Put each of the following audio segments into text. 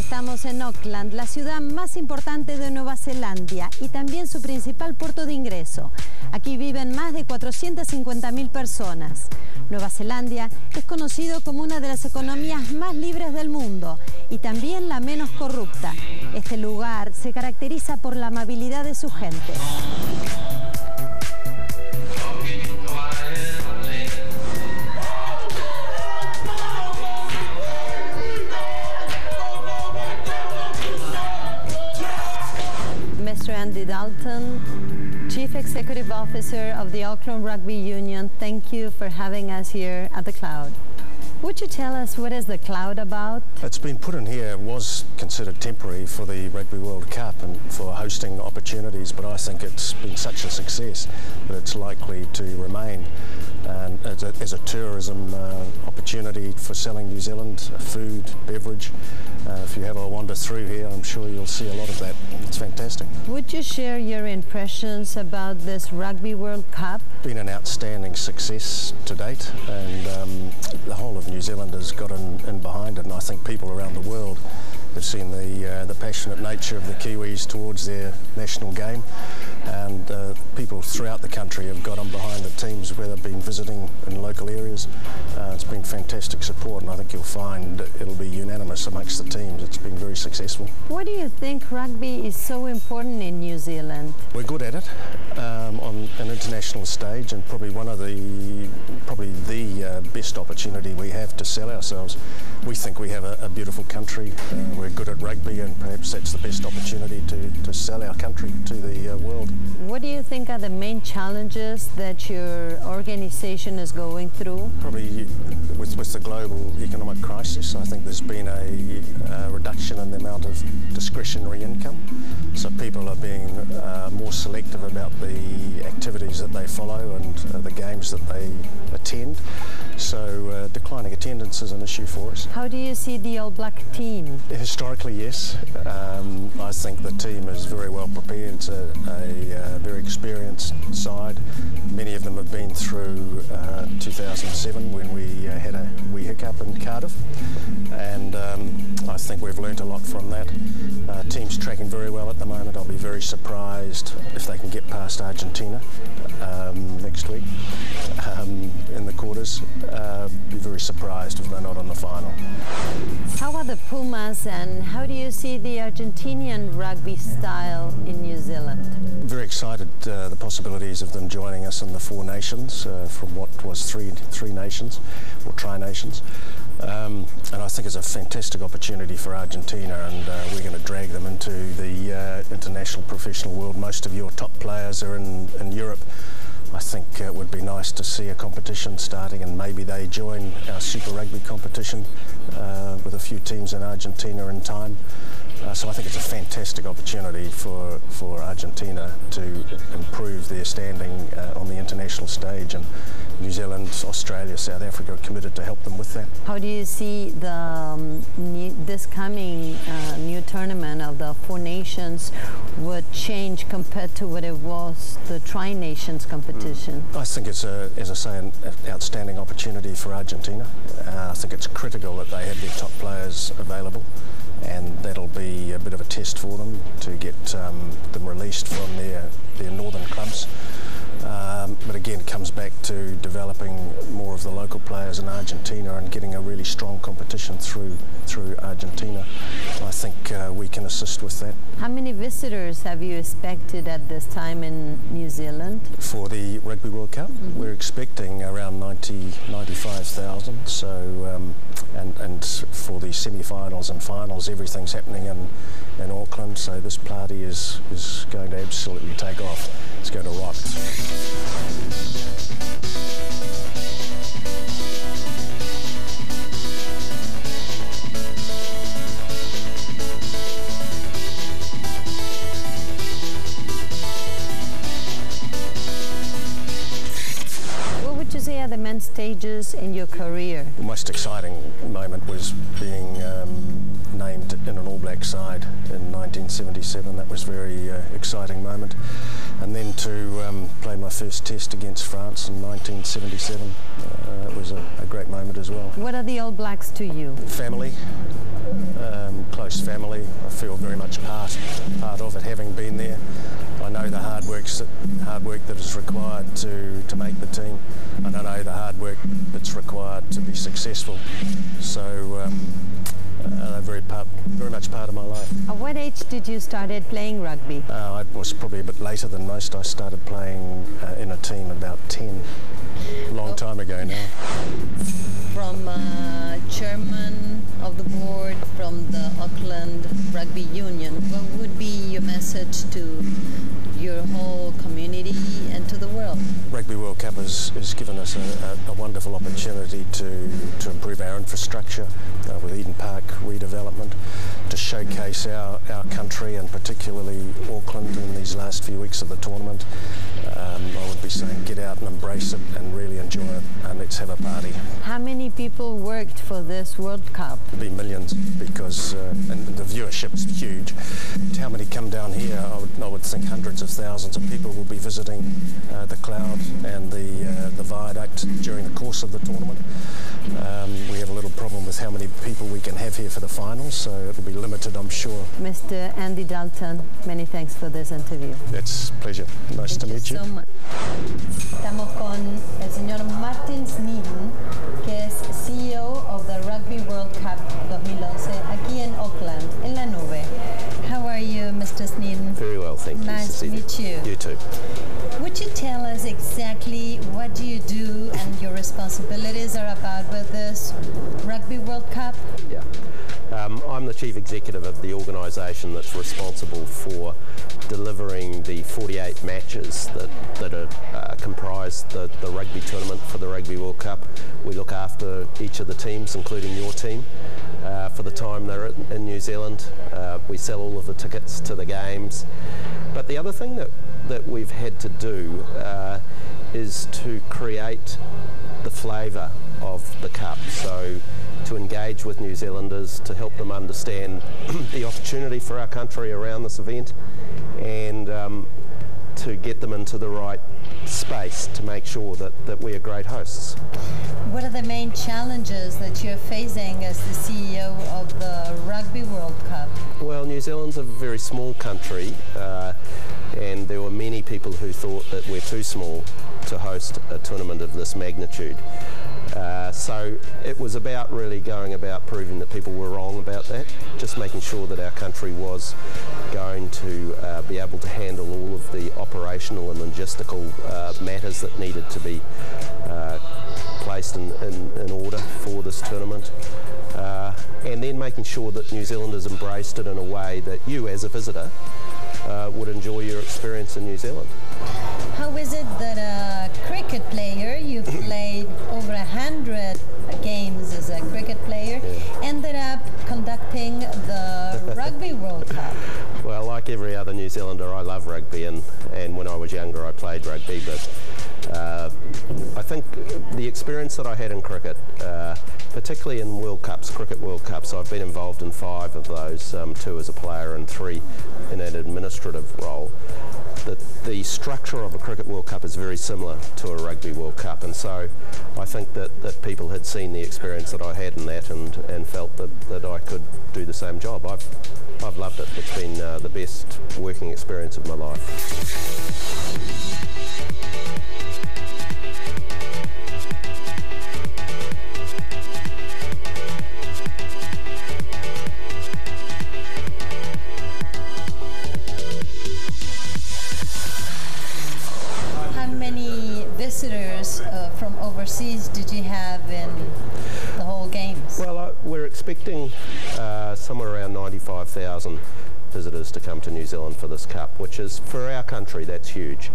Estamos en Auckland, la ciudad más importante de Nueva Zelanda y también su principal puerto de ingreso. Aquí viven más de 450.000 personas. Nueva Zelanda es conocido como una de las economías más libres del mundo y también la menos corrupta. Este lugar se caracteriza por la amabilidad de su gente. Mr. Andy Dalton, Chief Executive Officer of the Auckland Rugby Union, thank you for having us here at the Cloud. Would you tell us what is the Cloud about? It's been put in here, it was considered temporary for the Rugby World Cup and for hosting opportunities, but I think it's been such a success that it's likely to remain. And as a tourism opportunity for selling New Zealand food, beverage. If you have a wander through here, I'm sure you'll see a lot of that. It's fantastic. Would you share your impressions about this Rugby World Cup? Been an outstanding success to date, and the whole of New Zealand has got in behind it, and I think people around the world have seen the passionate nature of the Kiwis towards their national game, and people throughout the country have got on behind the teams where they've been visiting in local areas. It's been fantastic support, and I think you'll find it'll be unanimous amongst the teams. It's been very successful. Why do you think rugby is so important in New Zealand? We're good at it on an international stage, and probably the best opportunity we have to sell ourselves. We think we have a beautiful country. We're good at rugby, and perhaps that's the best opportunity to sell our country to the world. What do you think are the main challenges that your organization is going through? Probably with the global economic crisis, I think there's been a reduction in the amount of discretionary income. So people are being more selective about the activities that they follow and the games that they attend. So declining attendance is an issue for us. How do you see the All Black team? Historically, yes. I think the team is very well prepared. It's a very experienced side. Many of them have been through 2007 when we had a wee hiccup in Cardiff, and I think we've learnt a lot from that. Team's tracking very well at the moment. I'll be very surprised if they can get past Argentina next week in the quarters. Be very surprised if they're not in the final. How are the Pumas, and how do you see the Argentinian rugby style in New Zealand? Very excited the possibilities of them joining us in the Four Nations from what was three nations or tri-nations. And I think it's a fantastic opportunity for Argentina, and we're going to drag them into the international professional world. Most of your top players are in Europe. I think it would be nice to see a competition starting, and maybe they join our Super Rugby competition with a few teams in Argentina in time. So I think it's a fantastic opportunity for Argentina to improve their standing on the international stage, and New Zealand, Australia, South Africa are committed to help them with that. How do you see this coming new tournament of the Four Nations would change compared to what it was the Tri-Nations competition? I think it's, as I say, an outstanding opportunity for Argentina. I think it's critical that they have their top players available, and that'll be a bit of a test for them to get them released from their northern clubs. But again, it comes back to developing more of the local players in Argentina and getting a really strong competition through Argentina. I think we can assist with that. How many visitors have you expected at this time in New Zealand? For the Rugby World Cup, we're expecting around 95,000. So, and for the semi-finals and finals, everything's happening in Auckland. So this party is going to absolutely take off. It's going to rock. What would you say are the main stages in your career? The most exciting moment was being named in an All Black side in 1977. That was a very exciting moment. And then to play my first test against France in 1977, it was a great moment as well. What are the All Blacks to you? Family, close close family. I feel very much part of it, having been there. I know the hard work that is required to make the team, and I know the hard work that's required to be successful. So they're very much part of my life. At what age did you started playing rugby? I was probably a bit later than most. I started playing in a team about 10, long time ago now. From chairman of the board from the Auckland Rugby Union, what would be your message to your whole community and to the world? Rugby World Cup has given us a wonderful opportunity to improve our infrastructure with Eden Park redevelopment, to showcase our country and particularly Auckland in these last few weeks of the tournament. I would be saying get out and embrace it and really enjoy it, and let's have a party. How many people worked for this World Cup? It'll be millions, because and the viewership's huge. How many come down here? I would think hundreds of thousands of people will be visiting the Cloud and the Viaduct during the course of the tournament. We have a little problem with how many people we can have here for the finals, so it will be limited, I'm sure. Mr. Andy Dalton, many thanks for this interview. It's a pleasure. Nice to meet you. So much. Estamos con el señor Martin Sneeden, que es CEO of the Rugby World Cup 2011 aquí en Auckland, en la nube. How are you, Mr. Sneeden? Very well, thank you. Nice to meet you. You too. Would you tell us exactly what do you do and your responsibilities are about with this Rugby World Cup? Yeah. I'm the Chief Executive of the organisation that's responsible for delivering the 48 matches that comprise the rugby tournament for the Rugby World Cup. We look after each of the teams, including your team, for the time they're in New Zealand. We sell all of the tickets to the games. But the other thing that we've had to do is to create the flavour of the Cup. So to engage with New Zealanders, to help them understand the opportunity for our country around this event, and to get them into the right space to make sure that we are great hosts. What are the main challenges that you're facing as the CEO of the Rugby World Cup? Well, New Zealand's a very small country, and there were many people who thought that we're too small to host a tournament of this magnitude. So it was about really going about proving that people were wrong about that, just making sure that our country was going to be able to handle all of the operational and logistical matters that needed to be placed in order for this tournament. And then making sure that New Zealanders embraced it in a way that you, as a visitor, would enjoy your experience in New Zealand. How is it that a cricket player, you've played over 100 games as a cricket player, ended up conducting the Rugby World Cup? Well, like every other New Zealander, I love rugby, and when I was younger I played rugby, but I think the experience that I had in cricket, particularly in World Cups, Cricket World Cups, I've been involved in 5 of those, 2 as a player and 3 in an administrative role. The structure of a Cricket World Cup is very similar to a Rugby World Cup, and so I think that people had seen the experience that I had in that and felt that I could do the same job. I've loved it. It's been the best working experience of my life. Visitors from overseas did you have in the whole games? Well, we're expecting somewhere around 95,000 visitors to come to New Zealand for this Cup, which is, for our country, that's huge.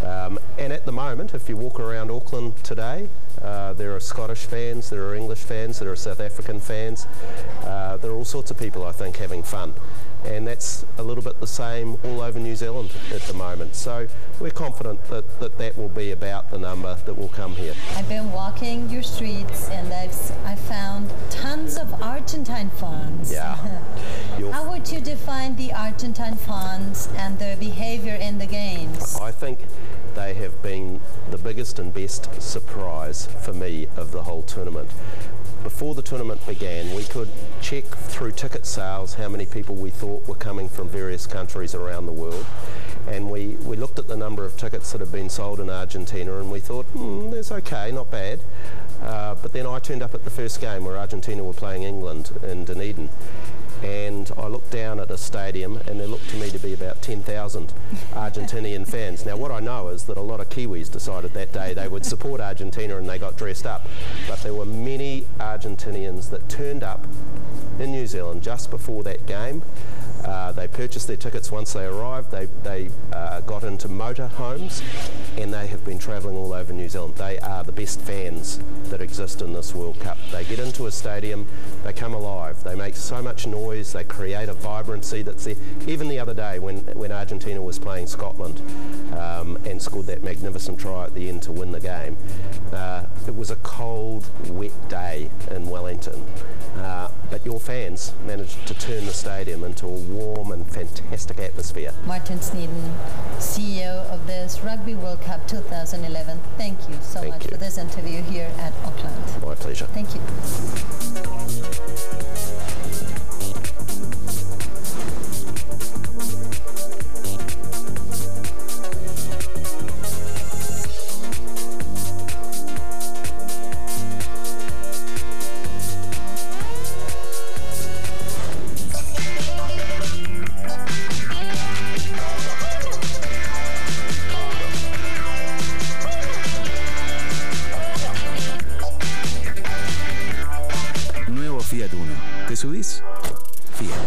And at the moment, if you walk around Auckland today, there are Scottish fans, there are English fans, there are South African fans, there are all sorts of people, I think, having fun. And that's a little bit the same all over New Zealand at the moment. So we're confident that will be about the number that will come here. I've been walking your streets and I found tons of Argentine fans. Yeah. How would you define the Argentine fans and their behavior in the games? I think they have been the biggest and best surprise for me of the whole tournament. before the tournament began, we could check through ticket sales how many people we thought were coming from various countries around the world. And we looked at the number of tickets that had been sold in Argentina, and we thought, that's okay, not bad. But then I turned up at the first game where Argentina were playing England in Dunedin, and I looked down at a stadium and there looked to me to be about 10,000 Argentinian fans. Now what I know is that a lot of Kiwis decided that day they would support Argentina and they got dressed up, but there were many Argentinians that turned up in New Zealand just before that game. They purchased their tickets once they arrived, they got into motor homes, and they have been travelling all over New Zealand. They are the best fans that exist in this World Cup. They get into a stadium, they come alive, they make so much noise, they create a vibrancy that's there. Even the other day when Argentina was playing Scotland and scored that magnificent try at the end to win the game, it was a cold, wet day in Wellington. But your fans managed to turn the stadium into a warm and fantastic atmosphere. Martin Sneeden, CEO of this Rugby World Cup 2011, thank you so much for this interview here at Auckland. My pleasure. Thank you. Fiat Uno. ¿Te subís? Fiat.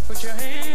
Put your hands